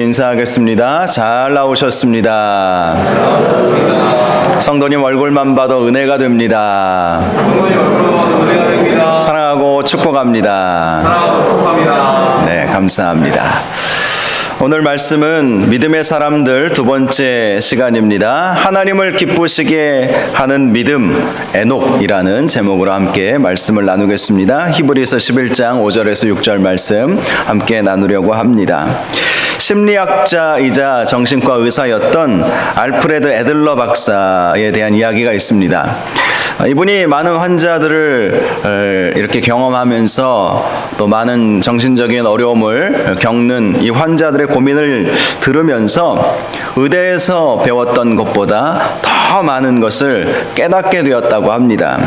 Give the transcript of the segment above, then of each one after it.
인사하겠습니다. 잘 나오셨습니다. 성도님 얼굴만 봐도 은혜가 됩니다. 사랑하고 축복합니다. 네, 감사합니다. 오늘 말씀은 믿음의 사람들 두 번째 시간입니다. 하나님을 기쁘시게 하는 믿음, 에녹이라는 제목으로 함께 말씀을 나누겠습니다. 히브리서 11장 5절에서 6절 말씀 함께 나누려고 합니다. 심리학자이자 정신과 의사였던 알프레드 애들러 박사에 대한 이야기가 있습니다. 이분이 많은 환자들을 이렇게 경험하면서 또 많은 정신적인 어려움을 겪는 이 환자들의 고민을 들으면서 의대에서 배웠던 것보다 더 많은 것을 깨닫게 되었다고 합니다.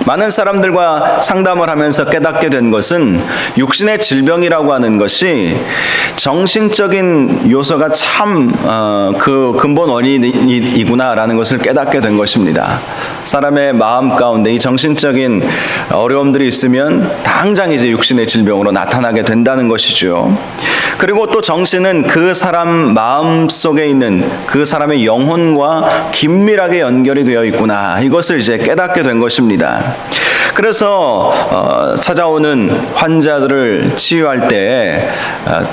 많은 사람들과 상담을 하면서 깨닫게 된 것은 육신의 질병이라고 하는 것이 정신적인 요소가 참 그 근본 원인이구나라는 것을 깨닫게 된 것입니다. 사람의 마음 가운데 이 정신적인 어려움들이 있으면 당장 이제 육신의 질병으로 나타나게 된다는 것이죠. 그리고 또 정신은 그 사람 마음 속에 있는 그 사람의 영혼과 긴밀하게 연결이 되어 있구나, 이것을 이제 깨닫게 된 것입니다. 그래서 찾아오는 환자들을 치유할 때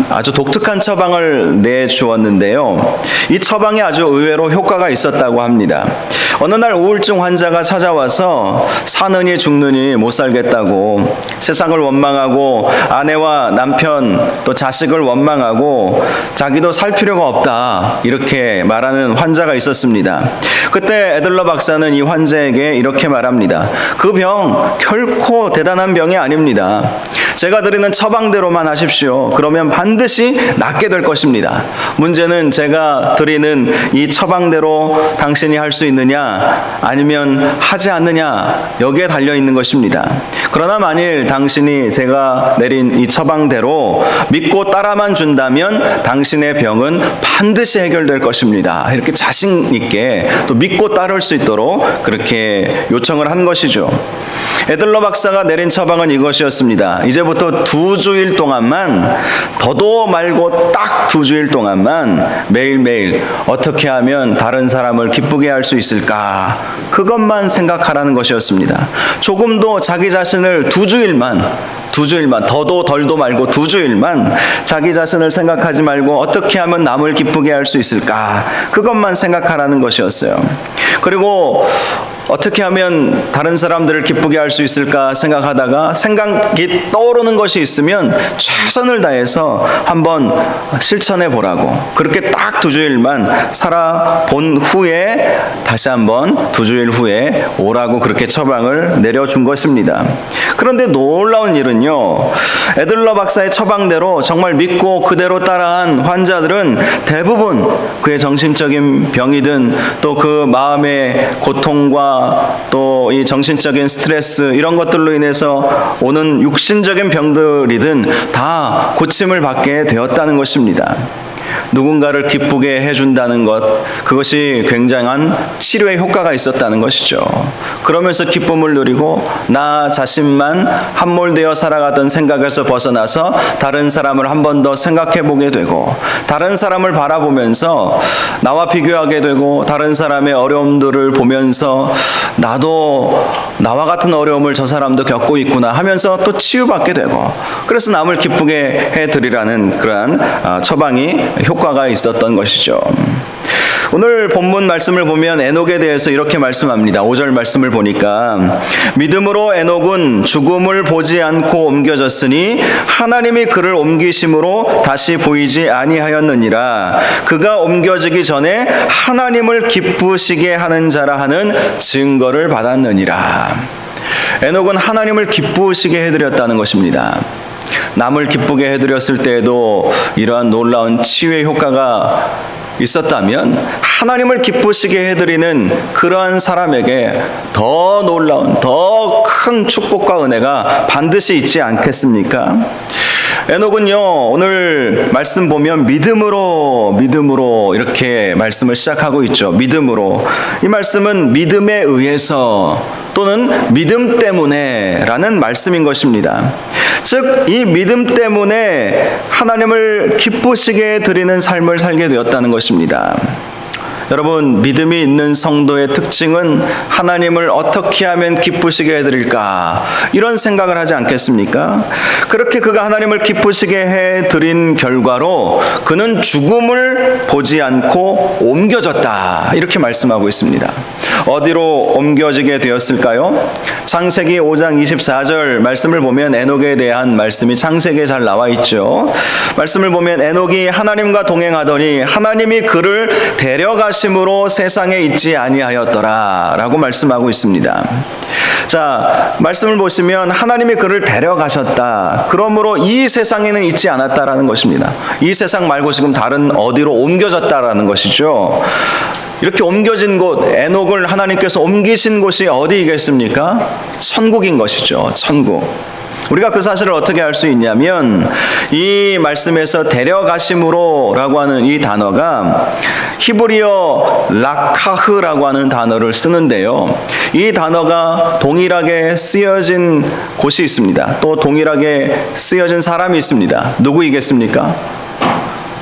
아주 독특한 처방을 내주었는데요. 이 처방이 아주 의외로 효과가 있었다고 합니다. 어느 날 우울증 환자가 찾아와서 사느니 죽느니 못 살겠다고, 세상을 원망하고 아내와 남편 또 자식을 원망하고 자기도 살 필요가 없다, 이렇게 말하는 환자가 있었습니다. 그때 애들러 박사는 이 환자에게 이렇게 말합니다. 그 병 결코 대단한 병이 아닙니다. 제가 드리는 처방대로만 하십시오. 그러면 반드시 낫게 될 것입니다. 문제는 제가 드리는 이 처방대로 당신이 할 수 있느냐 아니면 하지 않느냐, 여기에 달려 있는 것입니다. 그러나 만일 당신이 제가 내린 이 처방대로 믿고 따라만 준다면 당신의 병은 반드시 해결될 것입니다. 이렇게 자신 있게 또 믿고 따를 수 있도록 그렇게 요청을 한 것이죠. 애들러 박사가 내린 처방은 이것이었습니다. 이제부터 2주일 동안만, 더도 말고 딱 2주일 동안만 매일매일 어떻게 하면 다른 사람을 기쁘게 할 수 있을까, 그것만 생각하라는 것이었습니다. 조금도 자기 자신을 2주일만, 더도 덜도 말고 2주일만 자기 자신을 생각하지 말고 어떻게 하면 남을 기쁘게 할 수 있을까, 그것만 생각하라는 것이었어요. 그리고 어떻게 하면 다른 사람들을 기쁘게 할 수 있을까 생각하다가 생각이 떠오르는 것이 있으면 최선을 다해서 한번 실천해 보라고, 그렇게 딱 2주일만 살아본 후에 다시 한번 2주일 후에 오라고 그렇게 처방을 내려준 것입니다. 그런데 놀라운 일은요, 애들러 박사의 처방대로 정말 믿고 그대로 따라한 환자들은 대부분 그의 정신적인 병이든 또 그 마음의 고통과 또 이 정신적인 스트레스, 이런 것들로 인해서 오는 육신적인 병들이든 다 고침을 받게 되었다는 것입니다. 누군가를 기쁘게 해준다는 것, 그것이 굉장한 치료의 효과가 있었다는 것이죠. 그러면서 기쁨을 누리고 나 자신만 함몰되어 살아가던 생각에서 벗어나서 다른 사람을 한 번 더 생각해 보게 되고, 다른 사람을 바라보면서 나와 비교하게 되고, 다른 사람의 어려움들을 보면서 나도 나와 같은 어려움을 저 사람도 겪고 있구나 하면서 또 치유받게 되고, 그래서 남을 기쁘게 해드리라는 그러한 처방이 효과가 있었던 것이죠. 오늘 본문 말씀을 보면 에녹에 대해서 이렇게 말씀합니다. 5절 말씀을 보니까 믿음으로 에녹은 죽음을 보지 않고 옮겨졌으니 하나님이 그를 옮기심으로 다시 보이지 아니하였느니라. 그가 옮겨지기 전에 하나님을 기쁘시게 하는 자라 하는 증거를 받았느니라. 에녹은 하나님을 기쁘시게 해드렸다는 것입니다. 남을 기쁘게 해드렸을 때에도 이러한 놀라운 치유의 효과가 있었다면 하나님을 기쁘시게 해드리는 그러한 사람에게 더 놀라운, 더 큰 축복과 은혜가 반드시 있지 않겠습니까? 에녹은요, 오늘 말씀 보면 믿음으로 이렇게 말씀을 시작하고 있죠. 믿음으로. 이 말씀은 믿음에 의해서 또는 믿음 때문에 라는 말씀인 것입니다. 즉, 이 믿음 때문에 하나님을 기쁘시게 드리는 삶을 살게 되었다는 것입니다. 여러분, 믿음이 있는 성도의 특징은 하나님을 어떻게 하면 기쁘시게 해드릴까, 이런 생각을 하지 않겠습니까? 그렇게 그가 하나님을 기쁘시게 해드린 결과로 그는 죽음을 보지 않고 옮겨졌다, 이렇게 말씀하고 있습니다. 어디로 옮겨지게 되었을까요? 창세기 5장 24절 말씀을 보면 에녹에 대한 말씀이 창세기에 잘 나와 있죠. 말씀을 보면 에녹이 하나님과 동행하더니 하나님이 그를 데려가심으로 세상에 있지 아니하였더라 라고 말씀하고 있습니다. 자, 말씀을 보시면 하나님이 그를 데려가셨다. 그러므로 이 세상에는 있지 않았다라는 것입니다. 이 세상 말고 지금 다른 어디로 옮겨졌다라는 것이죠. 이렇게 옮겨진 곳, 에녹을 하나님께서 옮기신 곳이 어디이겠습니까? 천국인 것이죠. 천국. 우리가 그 사실을 어떻게 알 수 있냐면 이 말씀에서 데려가심으로 라고 하는 이 단어가 히브리어 락하흐라고 하는 단어를 쓰는데요. 이 단어가 동일하게 쓰여진 곳이 있습니다. 또 동일하게 쓰여진 사람이 있습니다. 누구이겠습니까?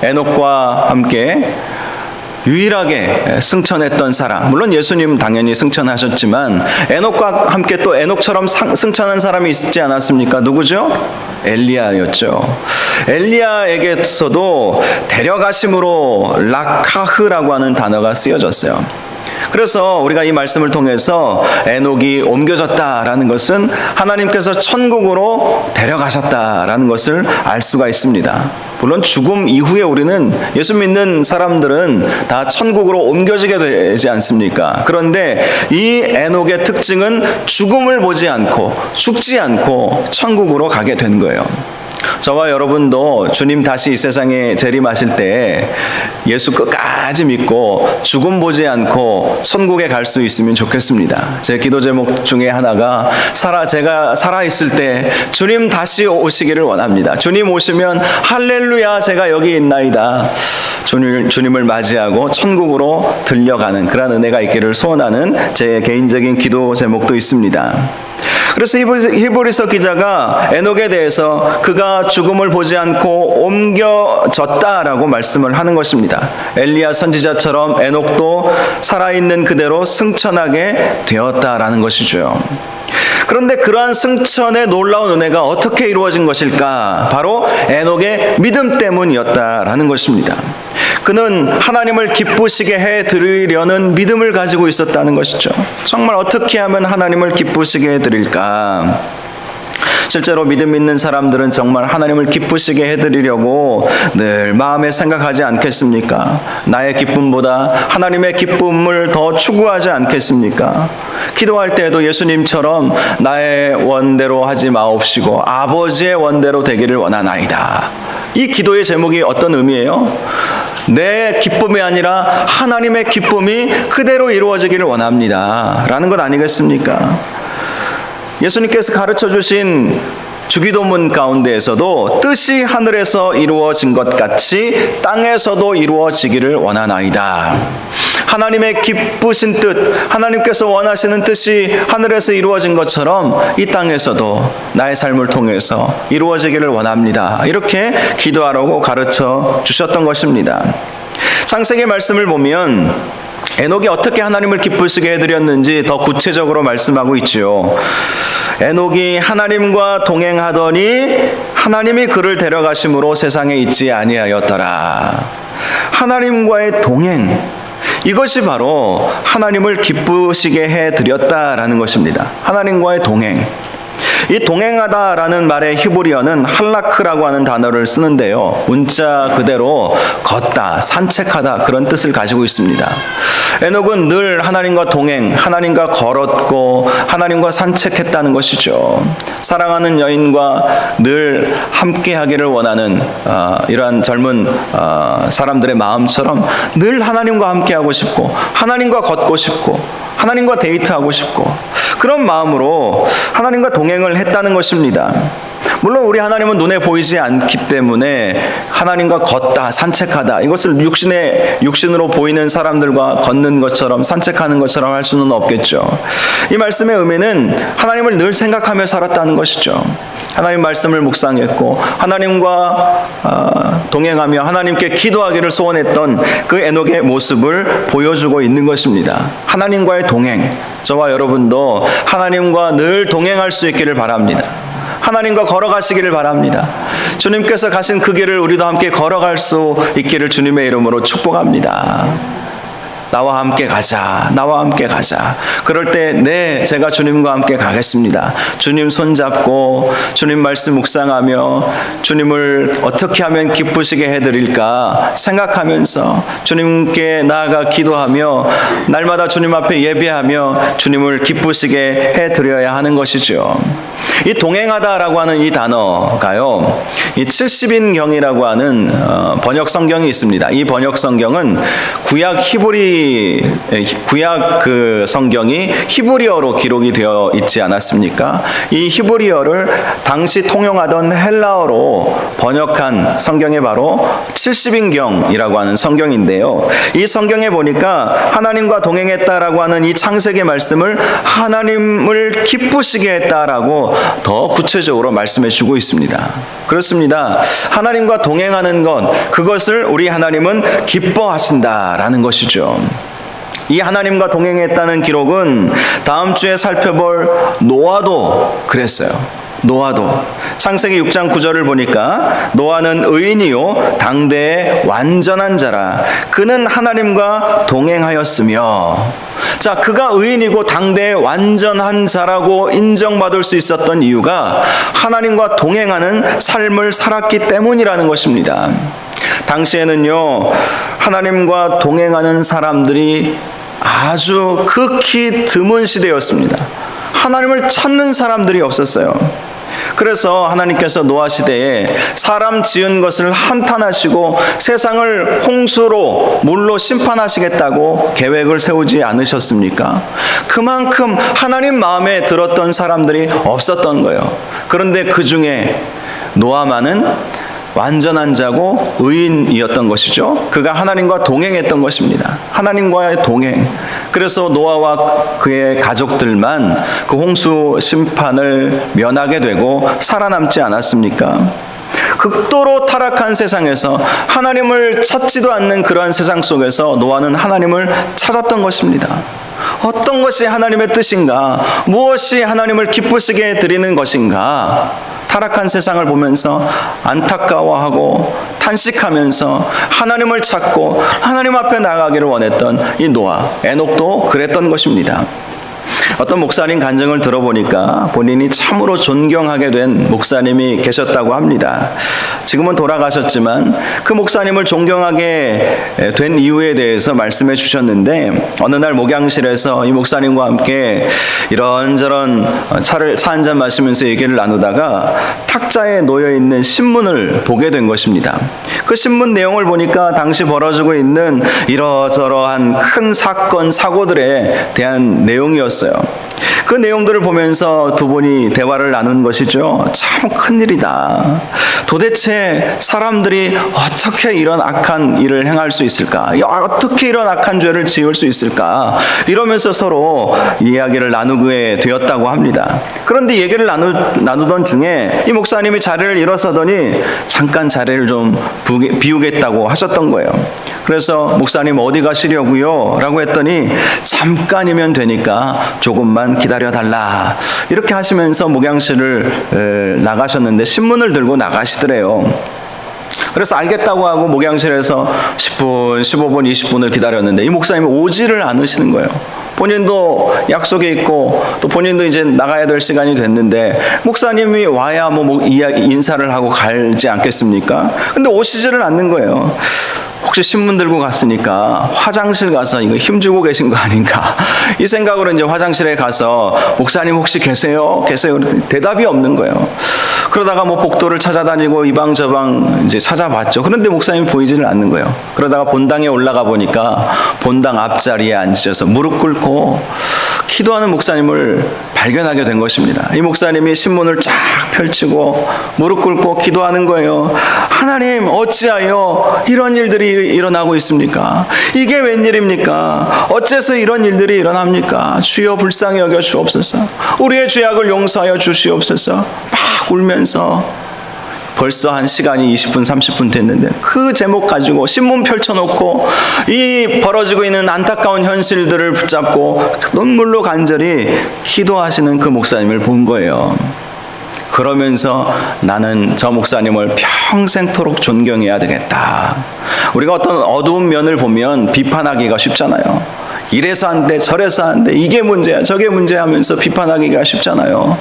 에녹과 함께 유일하게 승천했던 사람, 물론 예수님 당연히 승천하셨지만 에녹과 함께 또 에녹처럼 승천한 사람이 있지 않았습니까? 누구죠? 엘리야였죠. 엘리야에게서도 데려가심으로 락하흐라고 하는 단어가 쓰여졌어요. 그래서 우리가 이 말씀을 통해서 에녹이 옮겨졌다라는 것은 하나님께서 천국으로 데려가셨다라는 것을 알 수가 있습니다. 물론 죽음 이후에 우리는 예수 믿는 사람들은 다 천국으로 옮겨지게 되지 않습니까? 그런데 이 에녹의 특징은 죽음을 보지 않고 죽지 않고 천국으로 가게 된 거예요. 저와 여러분도 주님 다시 이 세상에 재림하실 때 예수 끝까지 믿고 죽음 보지 않고 천국에 갈 수 있으면 좋겠습니다. 제 기도 제목 중에 하나가 제가 살아있을 때 주님 다시 오시기를 원합니다. 주님 오시면 할렐루야 제가 여기 있나이다. 주님을 맞이하고 천국으로 들려가는 그런 은혜가 있기를 소원하는 제 개인적인 기도 제목도 있습니다. 그래서 히브리서 기자가 에녹에 대해서 그가 죽음을 보지 않고 옮겨졌다라고 말씀을 하는 것입니다. 엘리야 선지자처럼 에녹도 살아있는 그대로 승천하게 되었다라는 것이죠. 그런데 그러한 승천의 놀라운 은혜가 어떻게 이루어진 것일까? 바로 에녹의 믿음 때문이었다라는 것입니다. 그는 하나님을 기쁘시게 해드리려는 믿음을 가지고 있었다는 것이죠. 정말 어떻게 하면 하나님을 기쁘시게 해드릴까? 실제로 믿음 있는 사람들은 정말 하나님을 기쁘시게 해드리려고 늘 마음에 생각하지 않겠습니까? 나의 기쁨보다 하나님의 기쁨을 더 추구하지 않겠습니까? 기도할 때에도 예수님처럼 나의 원대로 하지 마옵시고 아버지의 원대로 되기를 원하나이다. 이 기도의 제목이 어떤 의미예요? 내 기쁨이 아니라 하나님의 기쁨이 그대로 이루어지기를 원합니다 라는 것 아니겠습니까? 예수님께서 가르쳐 주신 주기도문 가운데에서도 뜻이 하늘에서 이루어진 것 같이 땅에서도 이루어지기를 원하나이다. 하나님의 기쁘신 뜻, 하나님께서 원하시는 뜻이 하늘에서 이루어진 것처럼 이 땅에서도 나의 삶을 통해서 이루어지기를 원합니다. 이렇게 기도하라고 가르쳐 주셨던 것입니다. 창세기 말씀을 보면 에녹이 어떻게 하나님을 기쁘시게 해드렸는지 더 구체적으로 말씀하고 있지요. 에녹이 하나님과 동행하더니 하나님이 그를 데려가심으로 세상에 있지 아니하였더라. 하나님과의 동행, 이것이 바로 하나님을 기쁘시게 해드렸다라는 것입니다. 하나님과의 동행. 이 동행하다라는 말의 히브리어는 할라크라고 하는 단어를 쓰는데요. 문자 그대로 걷다, 산책하다 그런 뜻을 가지고 있습니다. 에녹은 늘 하나님과 동행, 하나님과 걸었고 하나님과 산책했다는 것이죠. 사랑하는 여인과 늘 함께하기를 원하는 이러한 젊은 사람들의 마음처럼 늘 하나님과 함께하고 싶고 하나님과 걷고 싶고 하나님과 데이트하고 싶고 그런 마음으로 하나님과 동행을 했다는 것입니다. 물론 우리 하나님은 눈에 보이지 않기 때문에 하나님과 걷다, 산책하다, 이것을 육신으로 보이는 사람들과 걷는 것처럼, 산책하는 것처럼 할 수는 없겠죠. 이 말씀의 의미는 하나님을 늘 생각하며 살았다는 것이죠. 하나님 말씀을 묵상했고 하나님과 동행하며 하나님께 기도하기를 소원했던 그 에녹의 모습을 보여주고 있는 것입니다. 하나님과의 동행, 저와 여러분도 하나님과 늘 동행할 수 있기를 바랍니다. 하나님과 걸어가시기를 바랍니다. 주님께서 가신 그 길을 우리도 함께 걸어갈 수 있기를 주님의 이름으로 축복합니다. 나와 함께 가자. 나와 함께 가자. 그럴 때 제가 주님과 함께 가겠습니다. 주님 손잡고 주님 말씀 묵상하며 주님을 어떻게 하면 기쁘시게 해드릴까 생각하면서 주님께 나아가 기도하며 날마다 주님 앞에 예배하며 주님을 기쁘시게 해드려야 하는 것이죠. 이 동행하다라고 하는 이 단어가요, 이 70인경이라고 하는 번역 성경이 있습니다. 이 번역 성경은 구약 그 성경이 히브리어로 기록이 되어 있지 않았습니까? 이 히브리어를 당시 통용하던 헬라어로 번역한 성경이 바로 70인경이라고 하는 성경인데요. 이 성경에 보니까 하나님과 동행했다라고 하는 이 창세기 말씀을 하나님을 기쁘시게 했다라고 더 구체적으로 말씀해 주고 있습니다. 그렇습니다. 하나님과 동행하는 것, 그것을 우리 하나님은 기뻐하신다라는 것이죠. 이 하나님과 동행했다는 기록은 다음 주에 살펴볼 노아도 그랬어요. 노아도 창세기 6장 9절을 보니까 노아는 의인이요 당대의 완전한 자라 그는 하나님과 동행하였으며, 자, 그가 의인이고 당대의 완전한 자라고 인정받을 수 있었던 이유가 하나님과 동행하는 삶을 살았기 때문이라는 것입니다. 당시에는요, 하나님과 동행하는 사람들이 아주 극히 드문 시대였습니다. 하나님을 찾는 사람들이 없었어요. 그래서 하나님께서 노아 시대에 사람 지은 것을 한탄하시고 세상을 홍수로 물로 심판하시겠다고 계획을 세우지 않으셨습니까? 그만큼 하나님 마음에 들었던 사람들이 없었던 거예요. 그런데 그 중에 노아만은 완전한 자고 의인이었던 것이죠. 그가 하나님과 동행했던 것입니다. 하나님과의 동행. 그래서 노아와 그의 가족들만 그 홍수 심판을 면하게 되고 살아남지 않았습니까? 극도로 타락한 세상에서 하나님을 찾지도 않는 그러한 세상 속에서 노아는 하나님을 찾았던 것입니다. 어떤 것이 하나님의 뜻인가? 무엇이 하나님을 기쁘시게 드리는 것인가? 타락한 세상을 보면서 안타까워하고 탄식하면서 하나님을 찾고 하나님 앞에 나가기를 원했던 이 노아, 에녹도 그랬던 것입니다. 어떤 목사님 간증을 들어보니까 본인이 참으로 존경하게 된 목사님이 계셨다고 합니다. 지금은 돌아가셨지만 그 목사님을 존경하게 된 이유에 대해서 말씀해 주셨는데, 어느 날 목양실에서 이 목사님과 함께 이런저런 차 한잔 마시면서 얘기를 나누다가 탁자에 놓여있는 신문을 보게 된 것입니다. 그 신문 내용을 보니까 당시 벌어지고 있는 이러저러한 큰 사건, 사고들에 대한 내용이었어요. 그 내용들을 보면서 두 분이 대화를 나눈 것이죠. 참 큰일이다. 도대체 사람들이 어떻게 이런 악한 일을 행할 수 있을까? 어떻게 이런 악한 죄를 지을 수 있을까? 이러면서 서로 이야기를 나누게 되었다고 합니다. 그런데 얘기를 나누던 중에 이 목사님이 자리를 일어서더니 잠깐 자리를 좀 비우겠다고 하셨던 거예요. 그래서 목사님 어디 가시려고요? 라고 했더니 잠깐이면 되니까 조금만 기다려달라. 이렇게 하시면서 목양실을 나가셨는데 신문을 들고 나가시더래요. 그래서 알겠다고 하고 목양실에서 10분, 15분, 20분을 기다렸는데 이 목사님이 오지를 않으시는 거예요. 본인도 약속에 있고 또 본인도 이제 나가야 될 시간이 됐는데 목사님이 와야 인사를 하고 가지 않겠습니까? 근데 오시지를 않는 거예요. 혹시 신문 들고 갔으니까 화장실 가서 이거 힘주고 계신 거 아닌가, 이 생각으로 이제 화장실에 가서 목사님 혹시 계세요? 그랬더니 대답이 없는 거예요. 그러다가 복도를 찾아다니고 이방 저방 이제 찾아봤죠. 그런데 목사님이 보이지를 않는 거예요. 그러다가 본당에 올라가 보니까 본당 앞자리에 앉으셔서 무릎 꿇고 기도하는 목사님을 발견하게 된 것입니다. 이 목사님이 신문을 쫙 펼치고 무릎 꿇고 기도하는 거예요. 하나님, 어찌하여 이런 일들이 일어나고 있습니까? 이게 웬일입니까? 어째서 이런 일들이 일어납니까? 주여 불쌍히 여겨 주옵소서. 우리의 죄악을 용서하여 주시옵소서. 막 울면서 벌써 한 시간이 20분 30분 됐는데 그 제목 가지고 신문 펼쳐놓고 이 벌어지고 있는 안타까운 현실들을 붙잡고 눈물로 간절히 기도하시는 그 목사님을 본 거예요. 그러면서 나는 저 목사님을 평생토록 존경해야 되겠다. 우리가 어떤 어두운 면을 보면 비판하기가 쉽잖아요. 이래서 안 돼, 저래서 안 돼, 이게 문제야, 저게 문제야 하면서 비판하기가 쉽잖아요.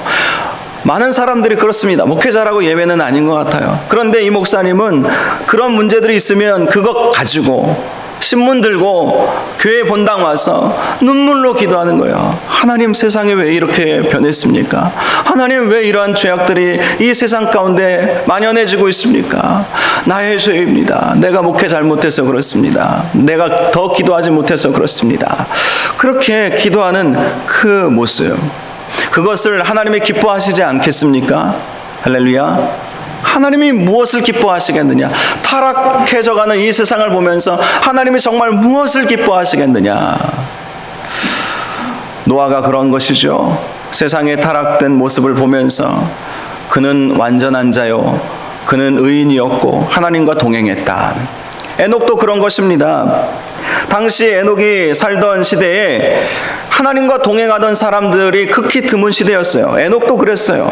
많은 사람들이 그렇습니다. 목회자라고 예외는 아닌 것 같아요. 그런데 이 목사님은 그런 문제들이 있으면 그것 가지고 신문 들고 교회 본당 와서 눈물로 기도하는 거예요. 하나님, 세상에 왜 이렇게 변했습니까? 하나님, 왜 이러한 죄악들이 이 세상 가운데 만연해지고 있습니까? 나의 죄입니다. 내가 목회 잘못해서 그렇습니다. 내가 더 기도하지 못해서 그렇습니다. 그렇게 기도하는 그 모습, 그것을 하나님이 기뻐하시지 않겠습니까? 할렐루야. 하나님이 무엇을 기뻐하시겠느냐? 타락해져가는 이 세상을 보면서 하나님이 정말 무엇을 기뻐하시겠느냐? 노아가 그런 것이죠. 세상에 타락된 모습을 보면서 그는 완전한 자요, 그는 의인이었고 하나님과 동행했다. 에녹도 그런 것입니다. 당시 에녹이 살던 시대에 하나님과 동행하던 사람들이 극히 드문 시대였어요. 에녹도 그랬어요.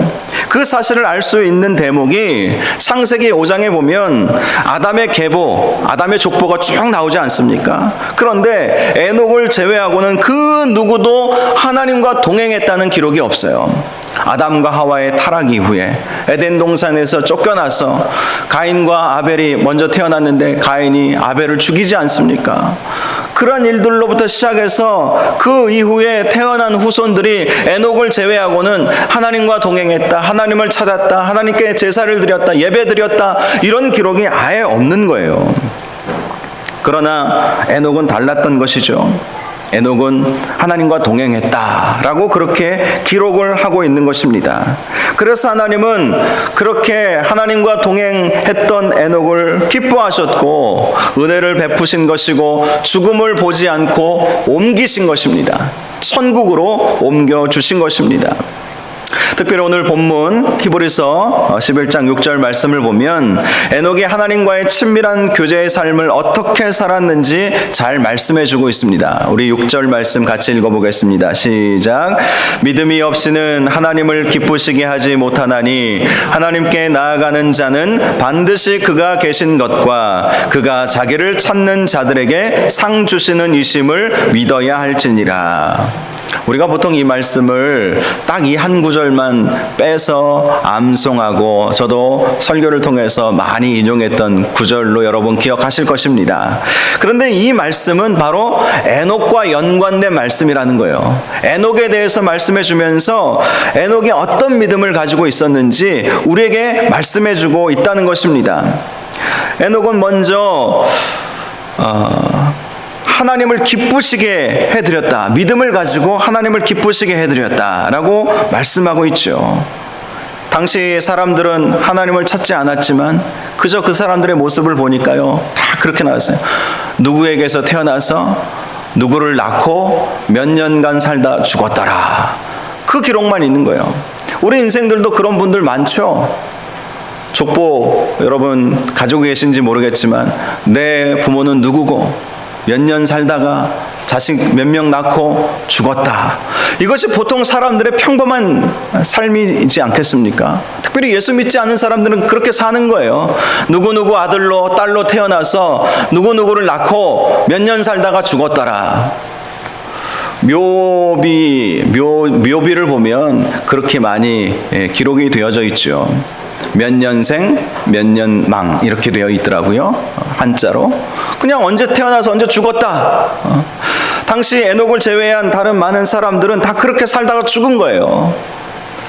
그 사실을 알 수 있는 대목이 창세기 5장에 보면 아담의 계보, 아담의 족보가 쭉 나오지 않습니까? 그런데 에녹을 제외하고는 그 누구도 하나님과 동행했다는 기록이 없어요. 아담과 하와의 타락 이후에 에덴 동산에서 쫓겨나서 가인과 아벨이 먼저 태어났는데 가인이 아벨을 죽이지 않습니까? 그런 일들로부터 시작해서 그 이후에 태어난 후손들이 에녹을 제외하고는 하나님과 동행했다, 하나님을 찾았다, 하나님께 제사를 드렸다, 예배 드렸다, 이런 기록이 아예 없는 거예요. 그러나 에녹은 달랐던 것이죠. 에녹은 하나님과 동행했다라고 그렇게 기록을 하고 있는 것입니다. 그래서 하나님은 그렇게 하나님과 동행했던 에녹을 기뻐하셨고 은혜를 베푸신 것이고 죽음을 보지 않고 옮기신 것입니다. 천국으로 옮겨주신 것입니다. 특별히 오늘 본문 히브리서 11장 6절 말씀을 보면 에녹이 하나님과의 친밀한 교제의 삶을 어떻게 살았는지 잘 말씀해 주고 있습니다. 우리 6절 말씀 같이 읽어보겠습니다. 시작. 믿음이 없이는 하나님을 기쁘시게 하지 못하나니 하나님께 나아가는 자는 반드시 그가 계신 것과 그가 자기를 찾는 자들에게 상 주시는 이심을 믿어야 할지니라. 우리가 보통 이 말씀을 딱 이 한 구절만 빼서 암송하고 저도 설교를 통해서 많이 인용했던 구절로 여러분 기억하실 것입니다. 그런데 이 말씀은 바로 에녹과 연관된 말씀이라는 거예요. 에녹에 대해서 말씀해 주면서 에녹이 어떤 믿음을 가지고 있었는지 우리에게 말씀해 주고 있다는 것입니다. 에녹은 먼저 하나님을 기쁘시게 해드렸다. 믿음을 가지고 하나님을 기쁘시게 해드렸다라고 말씀하고 있죠. 당시 사람들은 하나님을 찾지 않았지만 그저 그 사람들의 모습을 보니까요, 다 그렇게 나왔어요. 누구에게서 태어나서 누구를 낳고 몇 년간 살다 죽었더라. 그 기록만 있는 거예요. 우리 인생들도 그런 분들 많죠. 족보 여러분 가지고 계신지 모르겠지만 내 부모는 누구고 몇 년 살다가 자식 몇 명 낳고 죽었다. 이것이 보통 사람들의 평범한 삶이지 않겠습니까? 특별히 예수 믿지 않은 사람들은 그렇게 사는 거예요. 누구누구 아들로 딸로 태어나서 누구누구를 낳고 몇 년 살다가 죽었더라. 묘비를 보면 그렇게 많이 기록이 되어져 있죠. 몇 년생, 몇 년망 이렇게 되어 있더라고요. 한자로. 그냥 언제 태어나서 언제 죽었다. 당시 에녹을 제외한 다른 많은 사람들은 다 그렇게 살다가 죽은 거예요.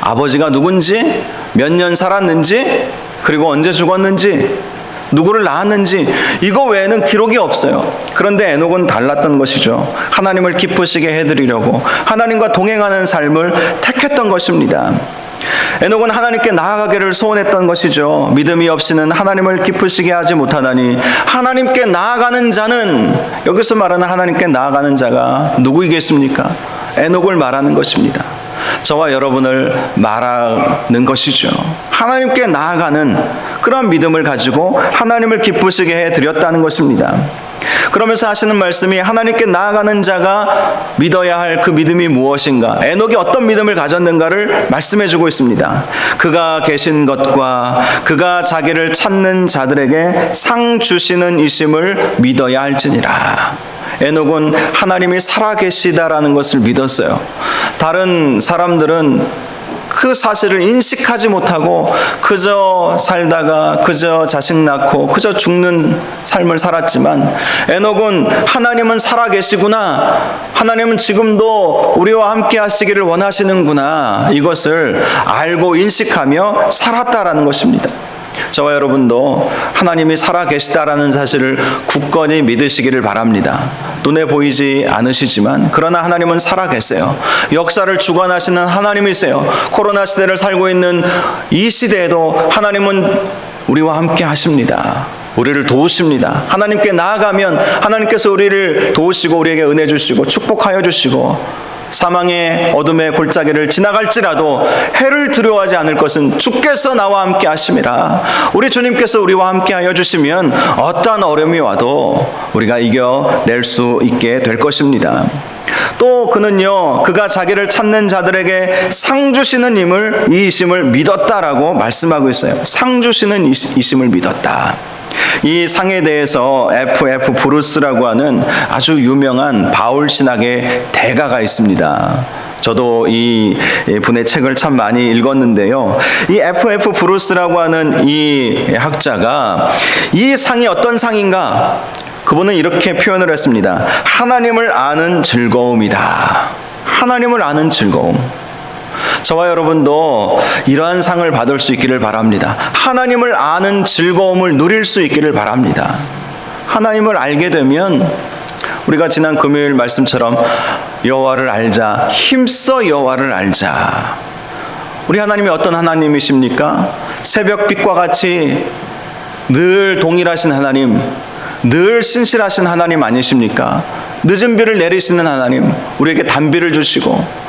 아버지가 누군지, 몇 년 살았는지, 그리고 언제 죽었는지, 누구를 낳았는지 이거 외에는 기록이 없어요. 그런데 에녹은 달랐던 것이죠. 하나님을 기쁘시게 해드리려고 하나님과 동행하는 삶을 택했던 것입니다. 에녹은 하나님께 나아가기를 소원했던 것이죠. 믿음이 없이는 하나님을 기쁘시게 하지 못하다니, 하나님께 나아가는 자는, 여기서 말하는 하나님께 나아가는 자가 누구이겠습니까? 에녹을 말하는 것입니다. 저와 여러분을 말하는 것이죠. 하나님께 나아가는 그런 믿음을 가지고 하나님을 기쁘시게 해드렸다는 것입니다. 그러면서 하시는 말씀이 하나님께 나아가는 자가 믿어야 할 그 믿음이 무엇인가, 에녹이 어떤 믿음을 가졌는가를 말씀해 주고 있습니다. 그가 계신 것과 그가 자기를 찾는 자들에게 상 주시는 이심을 믿어야 할지니라. 에녹은 하나님이 살아계시다라는 것을 믿었어요. 다른 사람들은 그 사실을 인식하지 못하고 그저 살다가 그저 자식 낳고 그저 죽는 삶을 살았지만, 에녹은 하나님은 살아계시구나, 하나님은 지금도 우리와 함께 하시기를 원하시는구나, 이것을 알고 인식하며 살았다라는 것입니다. 저와 여러분도 하나님이 살아계시다라는 사실을 굳건히 믿으시기를 바랍니다. 눈에 보이지 않으시지만 그러나 하나님은 살아계세요. 역사를 주관하시는 하나님이세요. 코로나 시대를 살고 있는 이 시대에도 하나님은 우리와 함께 하십니다. 우리를 도우십니다. 하나님께 나아가면 하나님께서 우리를 도우시고 우리에게 은혜 주시고 축복하여 주시고, 사망의 어둠의 골짜기를 지나갈지라도 해를 두려워하지 않을 것은 주께서 나와 함께 하심이라. 우리 주님께서 우리와 함께 하여 주시면 어떠한 어려움이 와도 우리가 이겨낼 수 있게 될 것입니다. 또 그는요, 그가 자기를 찾는 자들에게 상 주시는 이 이심을 믿었다라고 말씀하고 있어요. 상 주시는 이심을 믿었다. 이 상에 대해서 F.F. 브루스라고 하는 아주 유명한 바울 신학의 대가가 있습니다. 저도 이 분의 책을 참 많이 읽었는데요. 이 F.F. 브루스라고 하는 이 학자가 이 상이 어떤 상인가? 그분은 이렇게 표현을 했습니다. 하나님을 아는 즐거움이다. 하나님을 아는 즐거움. 저와 여러분도 이러한 상을 받을 수 있기를 바랍니다. 하나님을 아는 즐거움을 누릴 수 있기를 바랍니다. 하나님을 알게 되면 우리가 지난 금요일 말씀처럼 여호와를 알자, 힘써 여호와를 알자. 우리 하나님이 어떤 하나님이십니까? 새벽빛과 같이 늘 동일하신 하나님, 늘 신실하신 하나님 아니십니까? 늦은 비를 내리시는 하나님, 우리에게 단비를 주시고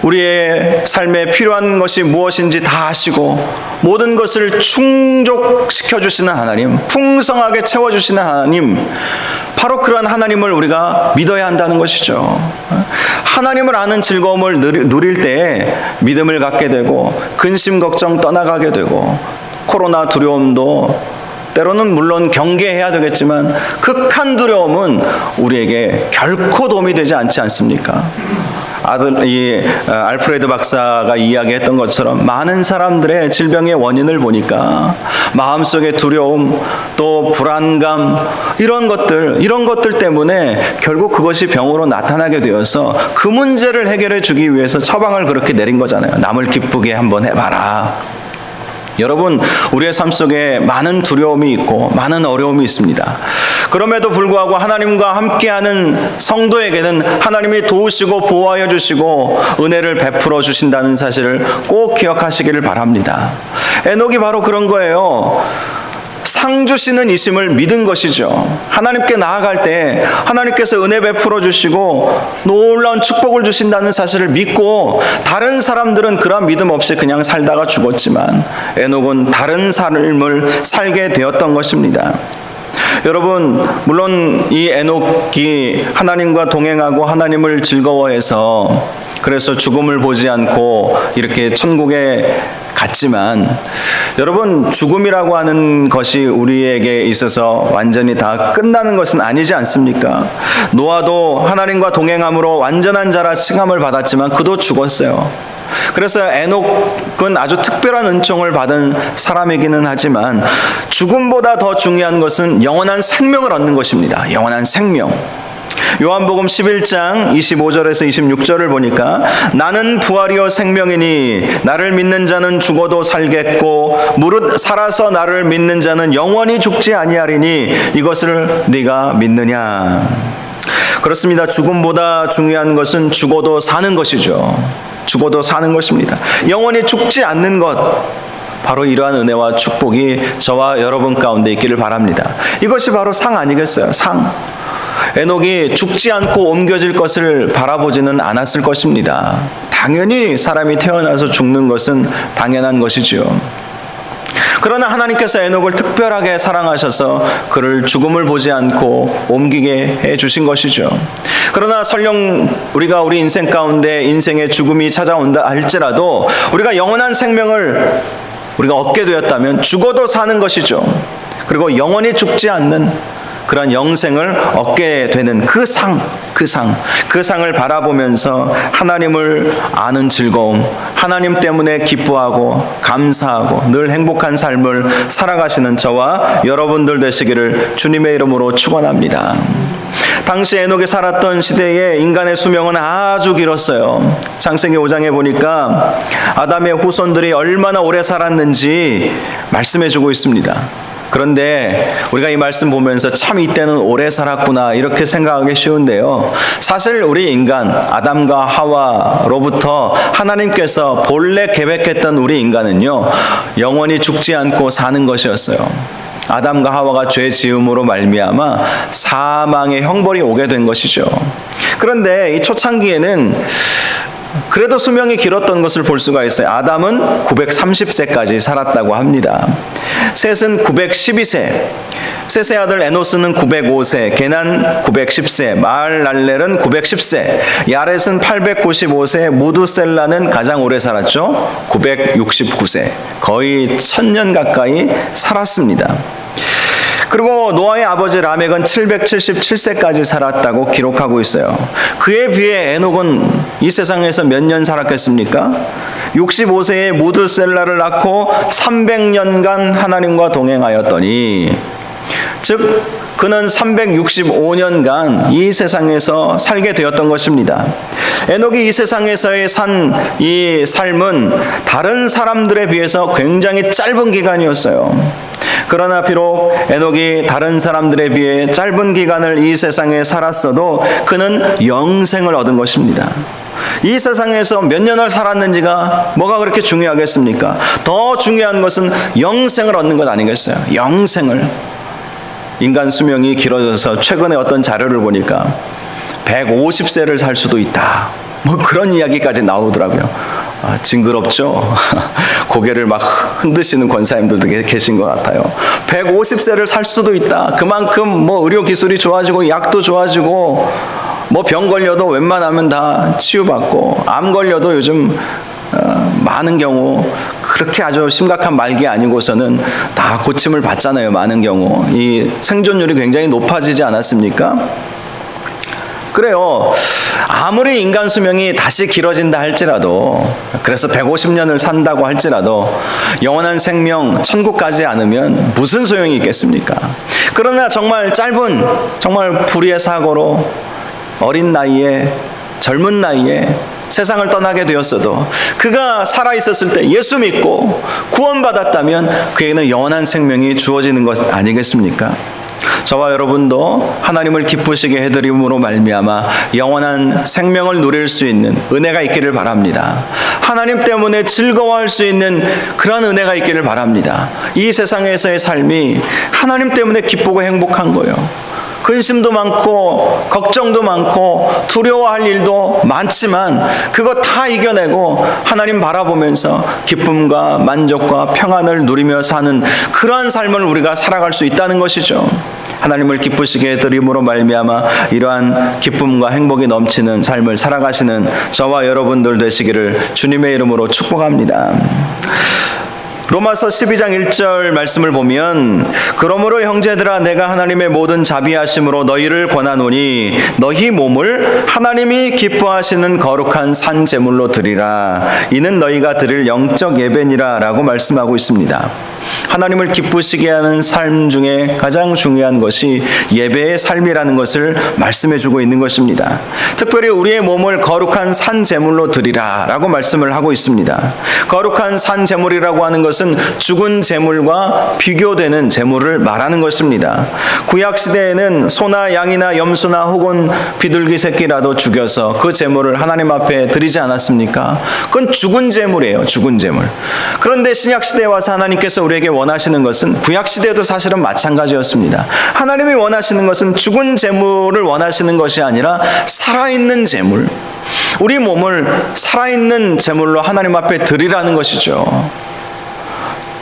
우리의 삶에 필요한 것이 무엇인지 다 아시고 모든 것을 충족시켜 주시는 하나님, 풍성하게 채워주시는 하나님, 바로 그러한 하나님을 우리가 믿어야 한다는 것이죠. 하나님을 아는 즐거움을 누릴 때 믿음을 갖게 되고 근심 걱정 떠나가게 되고, 코로나 두려움도 때로는 물론 경계해야 되겠지만 극한 두려움은 우리에게 결코 도움이 되지 않지 않습니까? 알프레드 박사가 이야기했던 것처럼 많은 사람들의 질병의 원인을 보니까 마음속의 두려움, 또 불안감, 이런 것들 때문에 결국 그것이 병으로 나타나게 되어서 그 문제를 해결해 주기 위해서 처방을 그렇게 내린 거잖아요. 남을 기쁘게 한번 해봐라. 여러분, 우리의 삶 속에 많은 두려움이 있고 많은 어려움이 있습니다. 그럼에도 불구하고 하나님과 함께하는 성도에게는 하나님이 도우시고 보호하여 주시고 은혜를 베풀어 주신다는 사실을 꼭 기억하시기를 바랍니다. 에녹이 바로 그런 거예요. 상 주시는 이심을 믿은 것이죠. 하나님께 나아갈 때 하나님께서 은혜 베풀어 주시고 놀라운 축복을 주신다는 사실을 믿고, 다른 사람들은 그런 믿음 없이 그냥 살다가 죽었지만 에녹은 다른 삶을 살게 되었던 것입니다. 여러분, 물론 이 에녹이 하나님과 동행하고 하나님을 즐거워해서 그래서 죽음을 보지 않고 이렇게 천국에 갔지만, 여러분, 죽음이라고 하는 것이 우리에게 있어서 완전히 다 끝나는 것은 아니지 않습니까? 노아도 하나님과 동행함으로 완전한 자라 칭함을 받았지만 그도 죽었어요. 그래서 에녹은 아주 특별한 은총을 받은 사람이기는 하지만 죽음보다 더 중요한 것은 영원한 생명을 얻는 것입니다. 영원한 생명. 요한복음 11장 25절에서 26절을 보니까 나는 부활이요 생명이니 나를 믿는 자는 죽어도 살겠고 무릇 살아서 나를 믿는 자는 영원히 죽지 아니하리니 이것을 네가 믿느냐. 그렇습니다. 죽음보다 중요한 것은 죽어도 사는 것이죠. 죽어도 사는 것입니다. 영원히 죽지 않는 것, 바로 이러한 은혜와 축복이 저와 여러분 가운데 있기를 바랍니다. 이것이 바로 상 아니겠어요? 상. 에녹이 죽지 않고 옮겨질 것을 바라보지는 않았을 것입니다. 당연히 사람이 태어나서 죽는 것은 당연한 것이죠. 그러나 하나님께서 에녹을 특별하게 사랑하셔서 그를 죽음을 보지 않고 옮기게 해주신 것이죠. 그러나 설령 우리가 우리 인생 가운데 인생의 죽음이 찾아온다 할지라도 우리가 영원한 생명을 우리가 얻게 되었다면 죽어도 사는 것이죠. 그리고 영원히 죽지 않는 그런 영생을 얻게 되는 그 상을 바라보면서 하나님을 아는 즐거움, 하나님 때문에 기뻐하고 감사하고 늘 행복한 삶을 살아가시는 저와 여러분들 되시기를 주님의 이름으로 축원합니다. 당시 에녹이 살았던 시대에 인간의 수명은 아주 길었어요. 창세기 5장에 보니까 아담의 후손들이 얼마나 오래 살았는지 말씀해주고 있습니다. 그런데 우리가 이 말씀 보면서 참 이때는 오래 살았구나 이렇게 생각하기 쉬운데요. 사실 우리 인간 아담과 하와로부터 하나님께서 본래 계획했던 우리 인간은요, 영원히 죽지 않고 사는 것이었어요. 아담과 하와가 죄 지음으로 말미암아 사망의 형벌이 오게 된 것이죠. 그런데 이 초창기에는 그래도 수명이 길었던 것을 볼 수가 있어요. 아담은 930세까지 살았다고 합니다. 셋은 912세, 셋의 아들 에노스는 905세, 게난 910세, 마할랄렐은 910세, 야렛은 895세, 무두셀라는 가장 오래 살았죠. 969세, 거의 1000년 가까이 살았습니다. 그리고 노아의 아버지 라멕은 777세까지 살았다고 기록하고 있어요. 그에 비해 에녹은 이 세상에서 몇 년 살았겠습니까? 65세에 무드셀라를 낳고 300년간 하나님과 동행하였더니, 즉 그는 365년간 이 세상에서 살게 되었던 것입니다. 에녹이 이 세상에서의 산 이 삶은 다른 사람들에 비해서 굉장히 짧은 기간이었어요. 그러나 비록 에녹이 다른 사람들에 비해 짧은 기간을 이 세상에 살았어도 그는 영생을 얻은 것입니다. 이 세상에서 몇 년을 살았는지가 뭐가 그렇게 중요하겠습니까? 더 중요한 것은 영생을 얻는 것 아니겠어요? 영생을. 인간 수명이 길어져서 최근에 어떤 자료를 보니까 150세를 살 수도 있다, 뭐 그런 이야기까지 나오더라고요. 징그럽죠? 고개를 막 흔드시는 권사님들도 계신 것 같아요. 150세를 살 수도 있다. 그만큼 뭐 의료 기술이 좋아지고 약도 좋아지고 뭐 병 걸려도 웬만하면 다 치유받고, 암 걸려도 요즘 많은 경우 그렇게 아주 심각한 말기 아니고서는 다 고침을 받잖아요. 많은 경우 이 생존율이 굉장히 높아지지 않았습니까? 그래요. 아무리 인간 수명이 다시 길어진다 할지라도, 그래서 150년을 산다고 할지라도 영원한 생명 천국 가지 않으면 무슨 소용이 있겠습니까? 그러나 정말 짧은, 정말 불의의 사고로 어린 나이에, 젊은 나이에 세상을 떠나게 되었어도 그가 살아있었을 때 예수 믿고 구원받았다면 그에게는 영원한 생명이 주어지는 것 아니겠습니까? 저와 여러분도 하나님을 기쁘시게 해드림으로 말미암아 영원한 생명을 누릴 수 있는 은혜가 있기를 바랍니다. 하나님 때문에 즐거워할 수 있는 그런 은혜가 있기를 바랍니다. 이 세상에서의 삶이 하나님 때문에 기쁘고 행복한 거예요. 근심도 많고 걱정도 많고 두려워할 일도 많지만 그거 다 이겨내고 하나님 바라보면서 기쁨과 만족과 평안을 누리며 사는 그러한 삶을 우리가 살아갈 수 있다는 것이죠. 하나님을 기쁘시게 해드림으로 말미암아 이러한 기쁨과 행복이 넘치는 삶을 살아가시는 저와 여러분들 되시기를 주님의 이름으로 축복합니다. 로마서 12장 1절 말씀을 보면, 그러므로 형제들아 내가 하나님의 모든 자비하심으로 너희를 권하노니 너희 몸을 하나님이 기뻐하시는 거룩한 산 제물로 드리라. 이는 너희가 드릴 영적 예배니라 라고 말씀하고 있습니다. 하나님을 기쁘시게 하는 삶 중에 가장 중요한 것이 예배의 삶이라는 것을 말씀해 주고 있는 것입니다. 특별히 우리의 몸을 거룩한 산 제물로 드리라 라고 말씀을 하고 있습니다. 거룩한 산 제물이라고 하는 것은 죽은 제물과 비교되는 제물을 말하는 것입니다. 구약 시대에는 소나 양이나 염소나 혹은 비둘기 새끼라도 죽여서 그 제물을 하나님 앞에 드리지 않았습니까? 그건 죽은 제물이에요. 죽은 제물. 그런데 신약 시대에 와서 하나님께서 우리에게 원하시는 것은 구약 시대도 사실은 마찬가지였습니다. 하나님이 원하시는 것은 죽은 제물을 원하시는 것이 아니라 살아있는 제물, 우리 몸을 살아있는 제물로 하나님 앞에 드리라는 것이죠.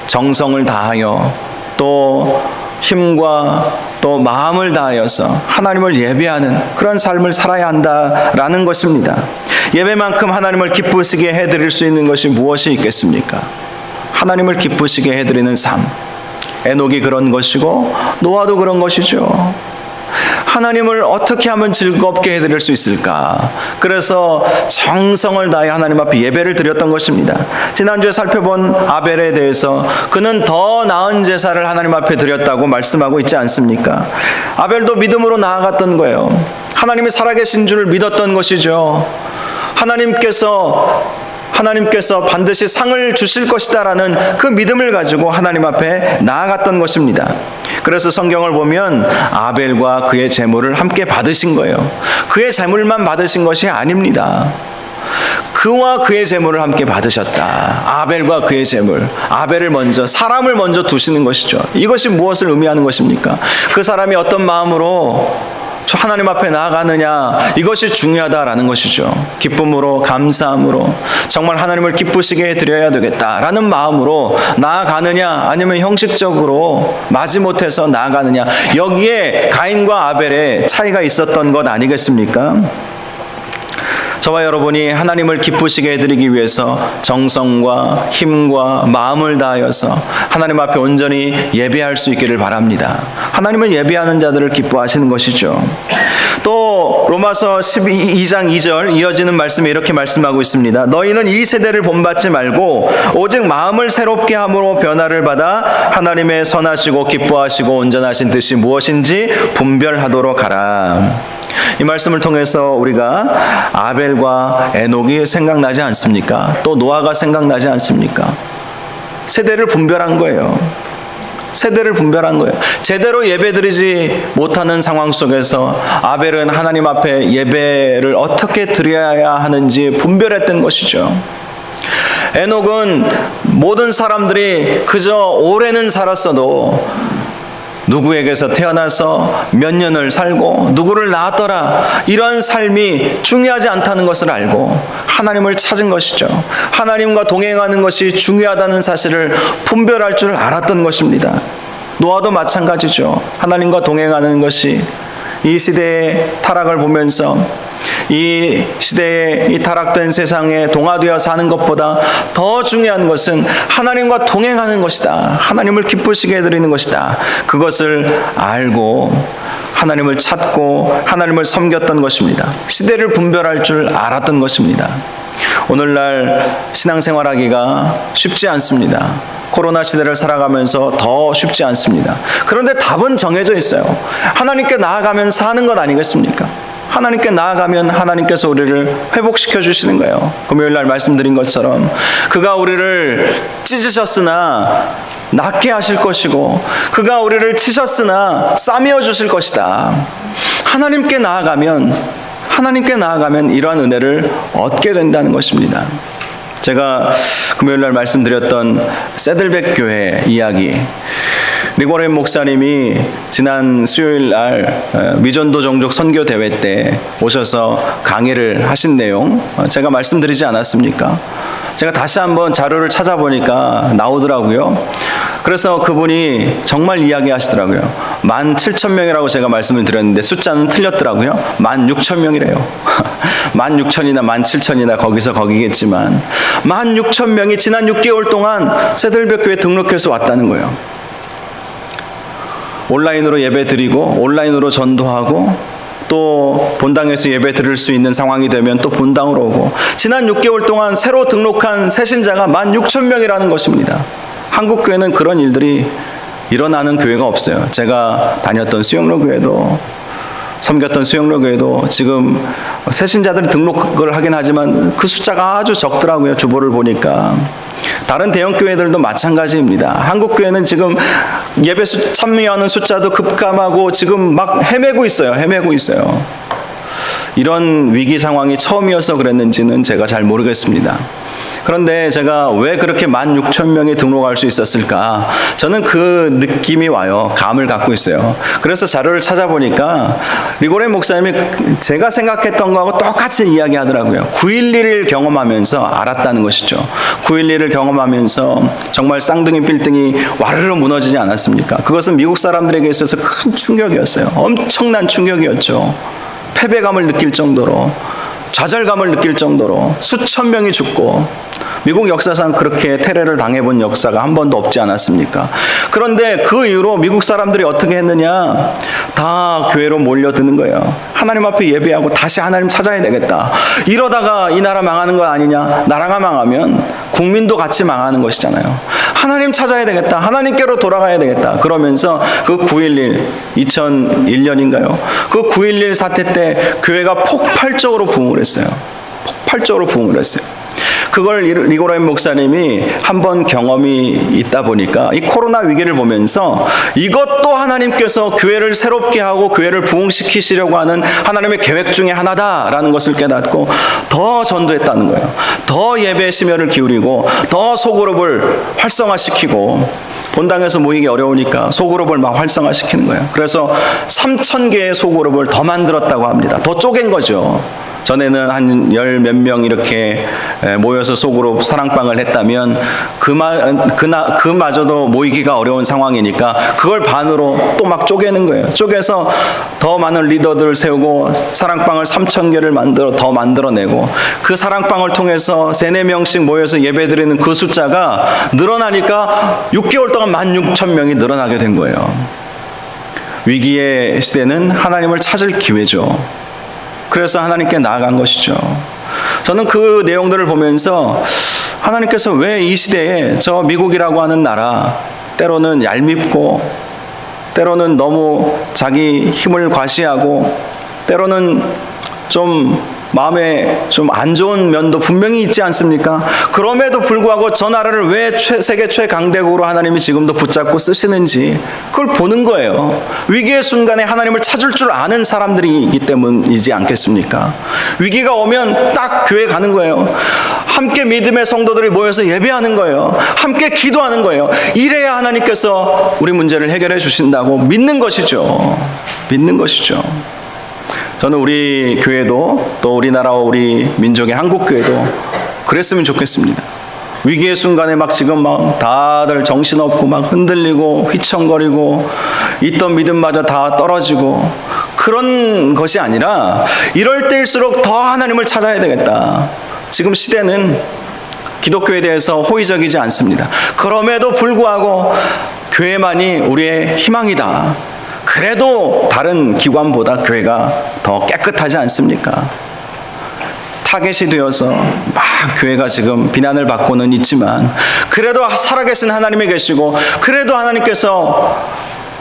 정성을 다하여 또 힘과 또 마음을 다하여서 하나님을 예배하는 그런 삶을 살아야 한다라는 것입니다. 예배만큼 하나님을 기쁘시게 해드릴 수 있는 것이 무엇이 있겠습니까? 하나님을 기쁘시게 해드리는 삶. 에녹이 그런 것이고 노아도 그런 것이죠. 하나님을 어떻게 하면 즐겁게 해드릴 수 있을까? 그래서 정성을 다해 하나님 앞에 예배를 드렸던 것입니다. 지난주에 살펴본 아벨에 대해서 그는 더 나은 제사를 하나님 앞에 드렸다고 말씀하고 있지 않습니까? 아벨도 믿음으로 나아갔던 거예요. 하나님이 살아계신 줄을 믿었던 것이죠. 하나님께서 반드시 상을 주실 것이다라는 그 믿음을 가지고 하나님 앞에 나아갔던 것입니다. 그래서 성경을 보면 아벨과 그의 제물을 함께 받으신 거예요. 그의 제물만 받으신 것이 아닙니다. 그와 그의 제물을 함께 받으셨다. 아벨과 그의 제물. 아벨을 먼저, 사람을 먼저 두시는 것이죠. 이것이 무엇을 의미하는 것입니까? 그 사람이 어떤 마음으로 하나님 앞에 나아가느냐, 이것이 중요하다라는 것이죠. 기쁨으로, 감사함으로 정말 하나님을 기쁘시게 해드려야 되겠다라는 마음으로 나아가느냐, 아니면 형식적으로 마지못해서 나아가느냐, 여기에 가인과 아벨의 차이가 있었던 것 아니겠습니까? 저와 여러분이 하나님을 기쁘시게 해드리기 위해서 정성과 힘과 마음을 다하여서 하나님 앞에 온전히 예배할 수 있기를 바랍니다. 하나님은 예배하는 자들을 기뻐하시는 것이죠. 또 로마서 12장 2절 이어지는 말씀에 이렇게 말씀하고 있습니다. 너희는 이 세대를 본받지 말고 오직 마음을 새롭게 함으로 변화를 받아 하나님의 선하시고 기뻐하시고 온전하신 뜻이 무엇인지 분별하도록 하라. 이 말씀을 통해서 우리가 아벨과 에녹이 생각나지 않습니까? 또 노아가 생각나지 않습니까? 세대를 분별한 거예요. 세대를 분별한 거예요. 제대로 예배드리지 못하는 상황 속에서 아벨은 하나님 앞에 예배를 어떻게 드려야 하는지 분별했던 것이죠. 에녹은 모든 사람들이 그저 오래는 살았어도 누구에게서 태어나서 몇 년을 살고 누구를 낳았더라, 이런 삶이 중요하지 않다는 것을 알고 하나님을 찾은 것이죠. 하나님과 동행하는 것이 중요하다는 사실을 분별할 줄 알았던 것입니다. 노아도 마찬가지죠. 하나님과 동행하는 것이 이 시대의 타락을 보면서 이 시대에 이 타락된 세상에 동화되어 사는 것보다 더 중요한 것은 하나님과 동행하는 것이다. 하나님을 기쁘시게 해드리는 것이다. 그것을 알고 하나님을 찾고 하나님을 섬겼던 것입니다. 시대를 분별할 줄 알았던 것입니다. 오늘날 신앙생활하기가 쉽지 않습니다. 코로나 시대를 살아가면서 더 쉽지 않습니다. 그런데 답은 정해져 있어요. 하나님께 나아가면서 하는 것 아니겠습니까? 하나님께 나아가면 하나님께서 우리를 회복시켜 주시는 거예요. 금요일날 말씀드린 것처럼 그가 우리를 찢으셨으나 낫게 하실 것이고 그가 우리를 치셨으나 싸매어 주실 것이다. 하나님께 나아가면 이러한 은혜를 얻게 된다는 것입니다. 제가 금요일날 말씀드렸던 세들백 교회 이야기, 리고렌 목사님이 지난 수요일날 미전도 종족 선교 대회 때 오셔서 강의를 하신 내용 제가 말씀드리지 않았습니까? 제가 다시 한번 자료를 찾아보니까 나오더라고요. 그래서 그분이 정말 이야기하시더라고요. 17,000명이라고 제가 말씀을 드렸는데 숫자는 틀렸더라고요. 16,000명이래요. 16,000이나 17,000이나 거기겠지만 16,000명이 지난 6개월 동안 세들백 교회에 등록해서 왔다는 거예요. 온라인으로 예배 드리고 온라인으로 전도하고 또 본당에서 예배 드릴 수 있는 상황이 되면 또 본당으로 오고, 지난 6개월 동안 새로 등록한 새신자가 16,000명이라는 것입니다. 한국 교회는 그런 일들이 일어나는 교회가 없어요. 제가 다녔던 수영로 교회도, 섬겼던 수영로 교회도 지금 새신자들이 등록을 하긴 하지만 그 숫자가 아주 적더라고요. 주보를 보니까. 다른 대형 교회들도 마찬가지입니다. 한국 교회는 지금 예배 참여하는 숫자도 급감하고 지금 막 헤매고 있어요. 이런 위기 상황이 처음이어서 그랬는지는 제가 잘 모르겠습니다. 그런데 제가 왜 그렇게 16,000명이 등록할 수 있었을까? 저는 그 느낌이 와요. 감을 갖고 있어요. 그래서 자료를 찾아보니까 리고렌 목사님이 제가 생각했던 거하고 똑같이 이야기하더라고요. 9.11을 경험하면서 알았다는 것이죠. 9.11을 경험하면서 정말 쌍둥이 빌딩이 와르르 무너지지 않았습니까? 그것은 미국 사람들에게 있어서 큰 충격이었어요. 엄청난 충격이었죠. 패배감을 느낄 정도로, 좌절감을 느낄 정도로 수천 명이 죽고, 미국 역사상 그렇게 테러를 당해본 역사가 한 번도 없지 않았습니까? 그런데 그 이후로 미국 사람들이 어떻게 했느냐? 다 교회로 몰려드는 거예요. 하나님 앞에 예배하고 다시 하나님 찾아야 되겠다. 이러다가 이 나라 망하는 거 아니냐? 나라가 망하면 국민도 같이 망하는 것이잖아요. 하나님 찾아야 되겠다. 하나님께로 돌아가야 되겠다. 그러면서 그 9.11, 2001년인가요? 그 9.11 사태 때 교회가 폭발적으로 부흥을 했어요. 그걸 리고렌 목사님이 한번 경험이 있다 보니까 이 코로나 위기를 보면서 이것도 하나님께서 교회를 새롭게 하고 교회를 부흥시키시려고 하는 하나님의 계획 중에 하나다라는 것을 깨닫고 더 전도했다는 거예요. 더 예배에 심혈을 기울이고 더 소그룹을 활성화시키고, 본당에서 모이기 어려우니까 소그룹을 막 활성화시키는 거예요. 그래서 3,000개의 소그룹을 더 만들었다고 합니다. 더 쪼갠 거죠. 전에는 한 10몇 명 이렇게 모여서 소그룹 사랑방을 했다면 그마저도 모이기가 어려운 상황이니까 그걸 반으로 또 막 쪼개는 거예요. 쪼개서 더 많은 리더들을 세우고 사랑방을 3,000개를 더 만들어내고, 그 사랑방을 통해서 3-4명씩 모여서 예배드리는 그 숫자가 늘어나니까 6개월 동안 16,000명이 늘어나게 된 거예요. 위기의 시대는 하나님을 찾을 기회죠. 그래서 하나님께 나아간 것이죠. 저는 그 내용들을 보면서 하나님께서 왜 이 시대에 저 미국이라고 하는 나라, 때로는 얄밉고 때로는 너무 자기 힘을 과시하고 때로는 좀 마음에 좀 안 좋은 면도 분명히 있지 않습니까? 그럼에도 불구하고 저 나라를 왜 세계 최강대국으로 하나님이 지금도 붙잡고 쓰시는지 그걸 보는 거예요. 위기의 순간에 하나님을 찾을 줄 아는 사람들이기 때문이지 않겠습니까? 위기가 오면 딱 교회 가는 거예요. 함께 믿음의 성도들이 모여서 예배하는 거예요. 함께 기도하는 거예요. 이래야 하나님께서 우리 문제를 해결해 주신다고 믿는 것이죠. 저는 우리 교회도, 또 우리나라와 우리 민족의 한국교회도 그랬으면 좋겠습니다. 위기의 순간에 지금 다들 정신없고 흔들리고 휘청거리고 있던 믿음마저 다 떨어지고 그런 것이 아니라, 이럴 때일수록 더 하나님을 찾아야 되겠다. 지금 시대는 기독교에 대해서 호의적이지 않습니다. 그럼에도 불구하고 교회만이 우리의 희망이다. 그래도 다른 기관보다 교회가 더 깨끗하지 않습니까? 타겟이 되어서 막 교회가 지금 비난을 받고는 있지만, 그래도 살아계신 하나님이 계시고, 그래도 하나님께서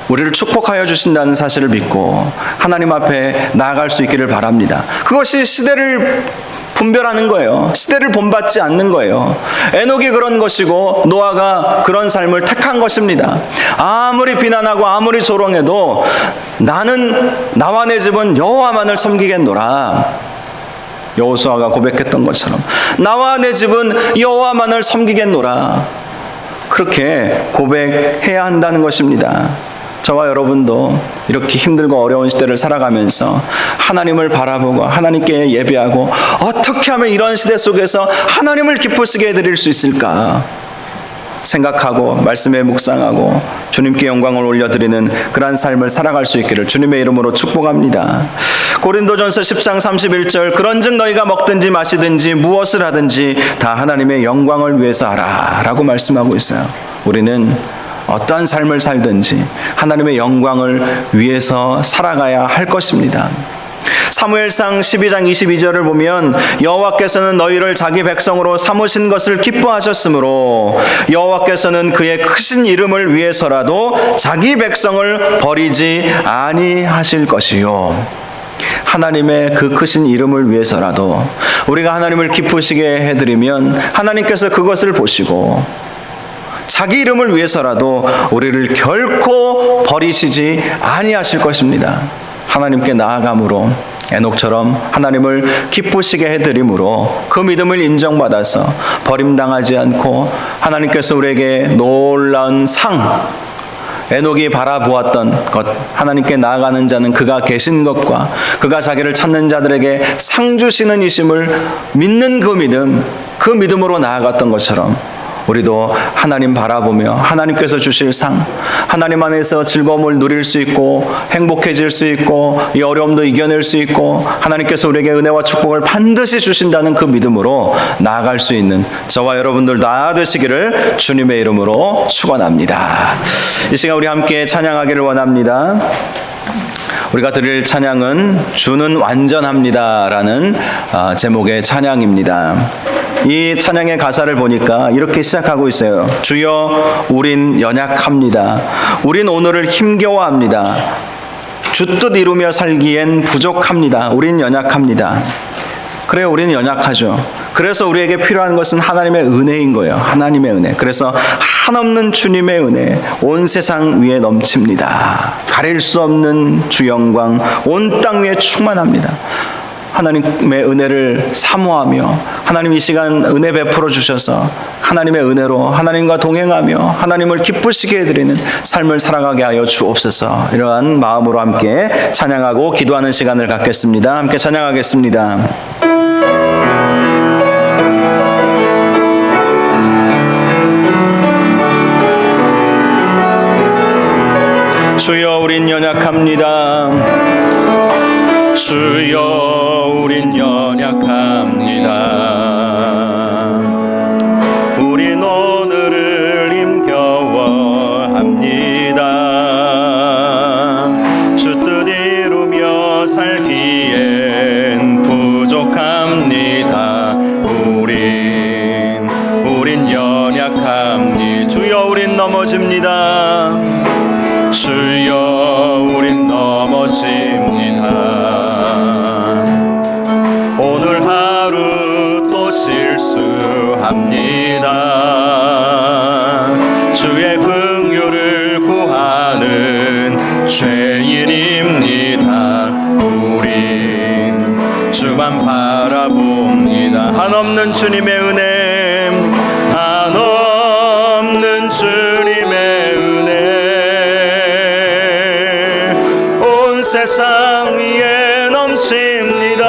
우리를 축복하여 주신다는 사실을 믿고 하나님 앞에 나아갈 수 있기를 바랍니다. 그것이 시대를 분별하는 거예요. 시대를 본받지 않는 거예요. 에녹이 그런 것이고 노아가 그런 삶을 택한 것입니다. 아무리 비난하고 아무리 조롱해도 나와 내 집은 여호와만을 섬기겠노라. 여호수아가 고백했던 것처럼 나와 내 집은 여호와만을 섬기겠노라. 그렇게 고백해야 한다는 것입니다. 저와 여러분도 이렇게 힘들고 어려운 시대를 살아가면서 하나님을 바라보고 하나님께 예배하고, 어떻게 하면 이런 시대 속에서 하나님을 기쁘시게 해드릴 수 있을까 생각하고 말씀에 묵상하고 주님께 영광을 올려드리는 그러한 삶을 살아갈 수 있기를 주님의 이름으로 축복합니다. 고린도전서 10장 31절, 그런즉 너희가 먹든지 마시든지 무엇을 하든지 다 하나님의 영광을 위해서 하라 라고 말씀하고 있어요. 우리는 어떠한 삶을 살든지 하나님의 영광을 위해서 살아가야 할 것입니다. 사무엘상 12장 22절을 보면 여호와께서는 너희를 자기 백성으로 삼으신 것을 기뻐하셨으므로 여호와께서는 그의 크신 이름을 위해서라도 자기 백성을 버리지 아니하실 것이요. 하나님의 그 크신 이름을 위해서라도 우리가 하나님을 기쁘시게 해드리면 하나님께서 그것을 보시고 자기 이름을 위해서라도 우리를 결코 버리시지 아니하실 것입니다. 하나님께 나아감으로 에녹처럼 하나님을 기쁘시게 해드림으로 그 믿음을 인정받아서 버림당하지 않고 하나님께서 우리에게 놀라운 상, 에녹이 바라보았던 것, 하나님께 나아가는 자는 그가 계신 것과 그가 자기를 찾는 자들에게 상 주시는 이심을 믿는 그 믿음으로 나아갔던 것처럼 우리도 하나님 바라보며 하나님께서 주실 상, 하나님 안에서 즐거움을 누릴 수 있고 행복해질 수 있고 이 어려움도 이겨낼 수 있고 하나님께서 우리에게 은혜와 축복을 반드시 주신다는 그 믿음으로 나아갈 수 있는 저와 여러분들 다 되시기를 주님의 이름으로 축원합니다. 이 시간 우리 함께 찬양하기를 원합니다. 우리가 드릴 찬양은 주는 완전합니다라는 제목의 찬양입니다. 이 찬양의 가사를 보니까 이렇게 시작하고 있어요. 주여 우린 연약합니다. 우린 오늘을 힘겨워합니다. 주 뜻 이루며 살기엔 부족합니다. 우린 연약합니다. 그래요, 우리는 연약하죠. 그래서 우리에게 필요한 것은 하나님의 은혜인 거예요. 하나님의 은혜. 그래서 한없는 주님의 은혜 온 세상 위에 넘칩니다. 가릴 수 없는 주 영광 온 땅 위에 충만합니다. 하나님의 은혜를 사모하며 하나님 이 시간 은혜 베풀어 주셔서 하나님의 은혜로 하나님과 동행하며 하나님을 기쁘시게 해드리는 삶을 살아가게 하여 주옵소서. 이러한 마음으로 함께 찬양하고 기도하는 시간을 갖겠습니다. 함께 찬양하겠습니다. 주여 우린 연약합니다. 주여 우린 연약합니다. 우린 오늘을 힘겨워합니다. 주 뜻 이루며 살기엔 부족합니다. 우린 연약합니다. 주여 우린 넘어집니다. 주여 우린 넘어집니다. 오늘 하루 또 실수합니다. 주의 긍휼을 구하는 죄인입니다. 우린 주만 바라봅니다. 한없는 주님의 은혜, 한없는 주님의 은혜 온 세상 위에 넘칩니다.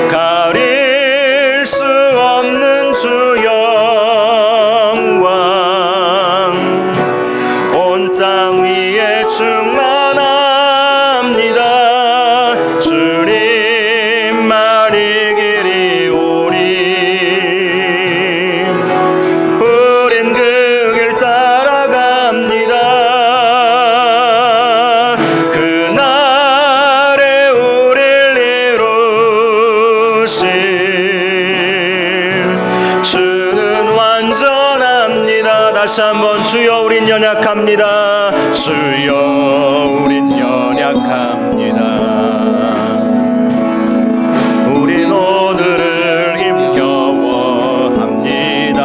가릴 수 없는 주 영광 온 땅 위에 충만합니다. 주님만 이기리 오리. 우린 그 길 따라갑니다. 그날에 우릴 이루실 주는 완전합니다. 다시 한번 주여 우린 연약합니다. 주여 우린 연약합니다. 우린 오늘을 힘겨워합니다.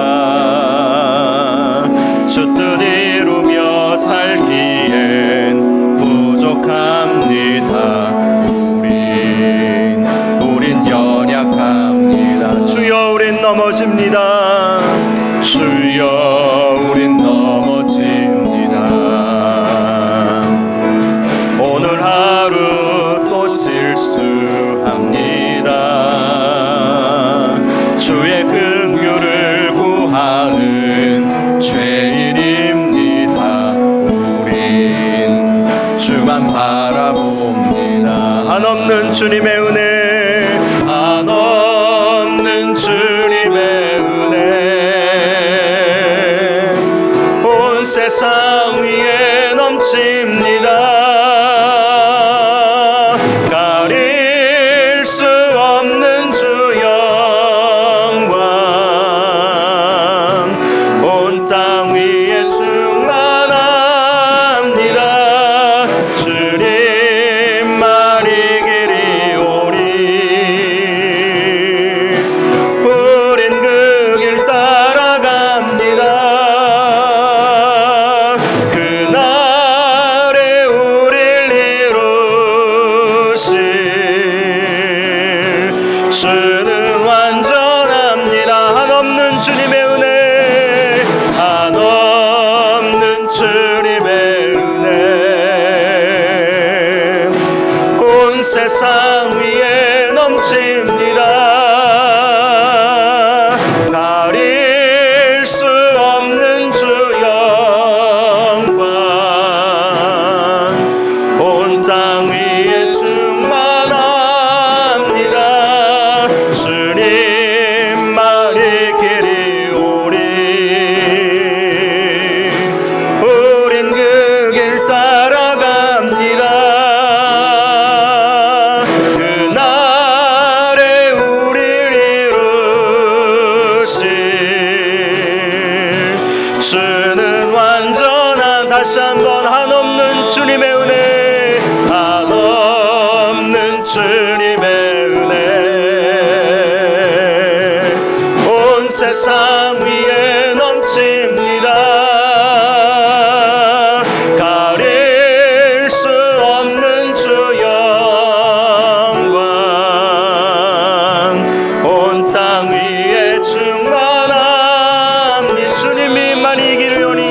주 뜻 이루며 살기엔 부족합니다. 우린 연약합니다. 주여 우린 넘어집니다. 주여 우린 넘어집니다. 오늘 하루 또 실수합니다. 주의 긍휼을 구하는 죄인입니다. 우린 주만 바라봅니다. 한없는 주님의 은혜, 한없는 주님의 은혜 온 세상 위에 넘칩니다. 주는 완전합니다. 한없는 주님의 은혜, 한없는 주님의 은혜, 온 세상 위에 넘칩니다. 가릴 수 없는 주 영광, 온 땅 위에 충만합니다. 주님만이 길이 오리, 우린 그 길 따라갑니다. 그날에 우리를 이루실 주는 완전한, 다시 한번 한없는 주님의 은혜, 한없는 주님의 은혜, 온 세상 위에 넘칩니다. 가릴 수 없는 주 영광, 온 땅 위에 충만합니다. 주님이 많이 길이 오니,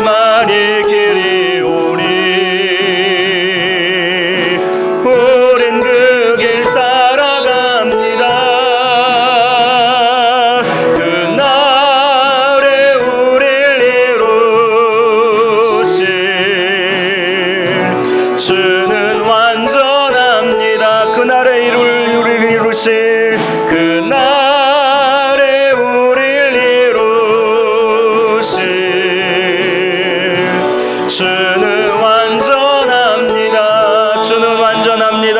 많이 길이 오니, 우린 그 길 따라갑니다. 그날에 우릴 이루실 주는 완전합니다. 그날에 우릴 이루실, 그날에 우릴 이루실 주는 완전합니다. 주는 완전합니다.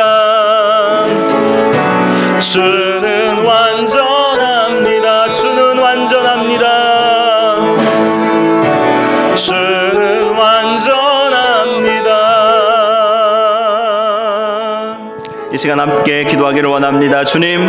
주는 완전합니다. 주는 완전합니다. 주는 완전합니다. 이 시간 함께 기도하기를 원합니다. 주님,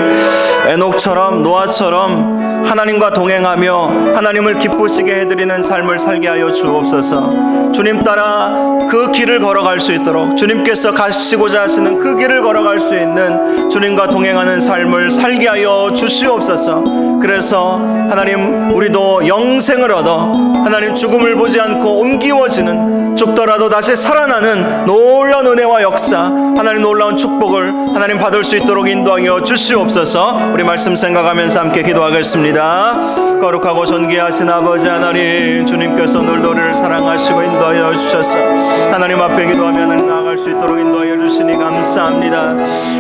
에녹처럼 노아처럼 하나님과 동행하며 하나님을 기쁘시게 해드리는 삶을 살게 하여 주옵소서. 주님 따라 그 길을 걸어갈 수 있도록, 주님께서 가시고자 하시는 그 길을 걸어갈 수 있는 주님과 동행하는 삶을 살게 하여 주시옵소서. 그래서 하나님, 우리도 영생을 얻어 하나님 죽음을 보지 않고 옮기워지는, 죽더라도 다시 살아나는 놀라운 은혜와 역사, 하나님 놀라운 축복을 하나님 받을 수 있도록 인도하여 주시옵소서. 우리 말씀 생각하면서 함께 기도하겠습니다. 거룩하고 존귀하신 아버지 하나님, 주님께서 오늘도 우리를 사랑하시고 인도하여 주셔서 하나님 앞에 기도하며 하나님 나아갈 수 있도록 인도하여 주시니 감사합니다.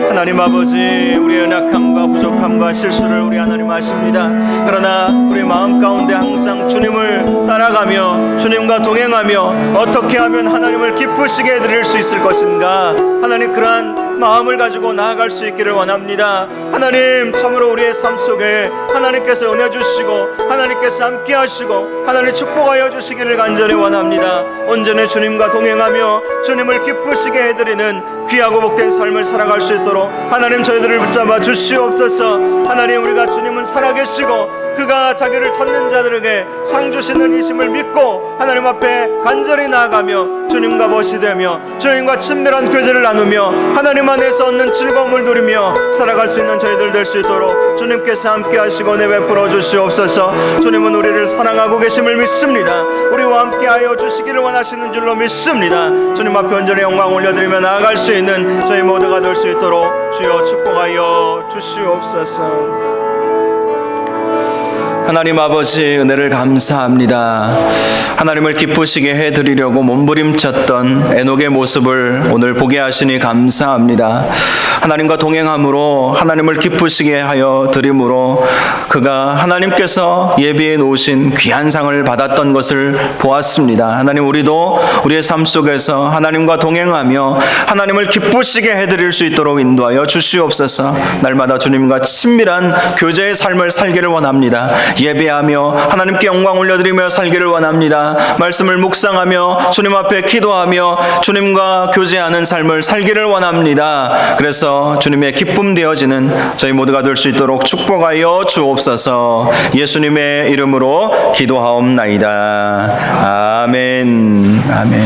하나님 아버지, 우리의 연약함과 부족함과 실수를 우리 하나님 아십니다. 그러나 우리 마음 가운데 항상 주님을 따라가며 주님과 동행하며 어떻게 하면 하나님을 기쁘시게 해드릴 수 있을 것인가, 하나님 그러한 마음을 가지고 나아갈 수 있기를 원합니다. 하나님, 참으로 우리의 삶 속에 하나님께서 은혜 주시고 하나님께서 함께 하시고 하나님 축복하여 주시기를 간절히 원합니다. 온전히 주님과 동행하며 주님을 기쁘시게 해드리는 귀하고 복된 삶을 살아갈 수 있도록 하나님 저희들을 붙잡아 주시옵소서. 하나님, 우리가 주님은 살아계시고 그가 자기를 찾는 자들에게 상 주시는 이심을 믿고 하나님 앞에 간절히 나아가며 주님과 벗이 되며 주님과 친밀한 교제를 나누며 하나님 안에서 얻는 즐거움을 누리며 살아갈 수 있는 저희들 될 수 있도록 주님께서 함께 하시고 내 베풀어 주시옵소서. 주님은 우리를 사랑하고 계심을 믿습니다. 우리와 함께 하여 주시기를 원하시는 줄로 믿습니다. 주님 앞에 온전히 영광 올려드리며 나아갈 수 있는 저희 모두가 될 수 있도록 주여 축복하여 주시옵소서. 하나님 아버지, 은혜를 감사합니다. 하나님을 기쁘시게 해드리려고 몸부림쳤던 에녹의 모습을 오늘 보게 하시니 감사합니다. 하나님과 동행함으로 하나님을 기쁘시게 하여 드림으로 그가 하나님께서 예비해 놓으신 귀한 상을 받았던 것을 보았습니다. 하나님, 우리도 우리의 삶 속에서 하나님과 동행하며 하나님을 기쁘시게 해드릴 수 있도록 인도하여 주시옵소서. 날마다 주님과 친밀한 교제의 삶을 살기를 원합니다. 예배하며 하나님께 영광 올려드리며 살기를 원합니다. 말씀을 묵상하며 주님 앞에 기도하며 주님과 교제하는 삶을 살기를 원합니다. 그래서 주님의 기쁨 되어지는 저희 모두가 될 수 있도록 축복하여 주옵소서. 예수님의 이름으로 기도하옵나이다. 아멘. 아멘.